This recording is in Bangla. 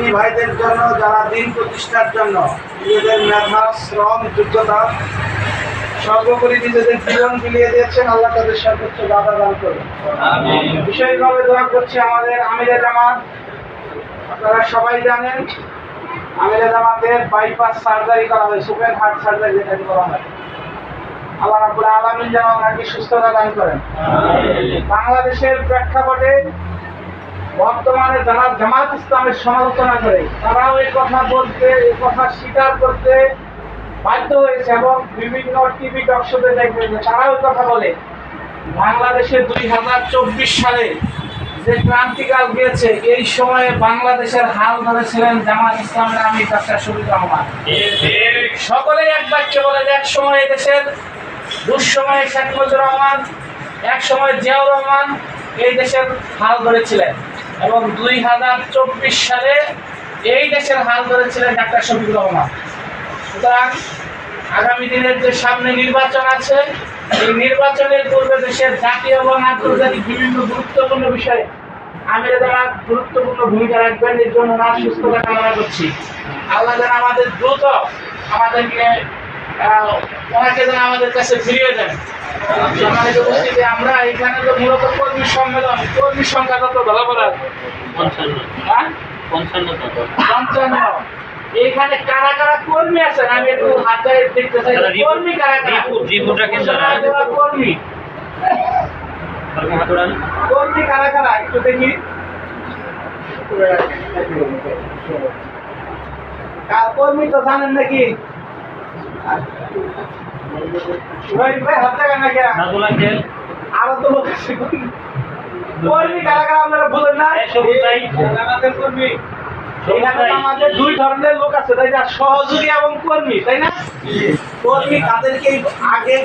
দিনী ভাইদের জন্য যারা দিন প্রতিষ্ঠার জন্য নিজেদের মেধা, শ্রম, যোগ্যতা সর্বোপরি নিজেদের জীবন বিলিয়ে দিয়েছেন, আল্লাহ তাদের সর্বোচ্চ বাধা দান করবেন। বিশেষভাবে দোয়া করছি আমাদের আমিরে জামাত। আপনারা সবাই জানেন আমিরে জামাতের বাইপাস সার্জারি করা হয়, ওপেন হার্ট সার্জারি যেটাকে বলা হয়। আল্লাহ রাব্বুল আলামিন যেন ওনাকে সুস্থতা দান করেন। বাংলাদেশের প্রেক্ষাপটে বর্তমানে যারা জামাত ইসলামের সমালোচনা করে তারাও এই কথা বলতে, এই কথা স্বীকার করতে বাধ্য হয়েছে এবং বিভিন্ন টিভি টক শোতে দেখবেন যে তারাও কথা বলে বাংলাদেশে 2024 সালে যে ক্রান্তিকাল গিয়েছে এই সময়ে বাংলাদেশের হাল ধরেছিলেন জামাত ইসলামের আমির ডক্টর শফিকুর রহমান। সকলেই এক বাক্যে বলে যে এক সময় দেশের দুঃসময়ে শেখ মুজিবুর রহমান, এক সময় জিয়াউর রহমান এই দেশের হাল ধরেছিলেন এবং 2024 সালে এই দেশের হাল ধরেছিলেন ডাক্তার শফিকুর রহমান। সুতরাং আগামী দিনের যে সামনে নির্বাচন আছে, এই নির্বাচনের পূর্বে দেশের জাতীয় এবং আন্তর্জাতিক বিভিন্ন গুরুত্বপূর্ণ বিষয়ে আমিরে জামাত গুরুত্বপূর্ণ ভূমিকা রাখবেন। এর জন্য ওনার সুস্থতা কামনা করছি। আল্লাহ যেন আমাদের দ্রুত আমাদেরকে ওনাকে যেন আমাদের কাছে ফিরিয়ে দেন। সম্মানিত উপস্থিতি, আমরা এখানে তো মূলত কর্মী সম্মেলন, কর্মী সংখ্যা কত ভালো বলা 55। এইখানে কারা কারা কর্মী আছেন আমি একটু হাতে দেখতে চাই। কর্মী কারা কারা? কর্মী কর্মী কারা কারা একটু দেখি। কর্মী তো জানেন নাকি? আরো তো লোক আছে। কর্মী কারা কারা আপনারা বলেন না? কর্মী আমাদের দুই ধরনের লোক আছে, তাই না? সহযোগী এবং কর্মী, তাই না? কর্মী তাদেরকে আগে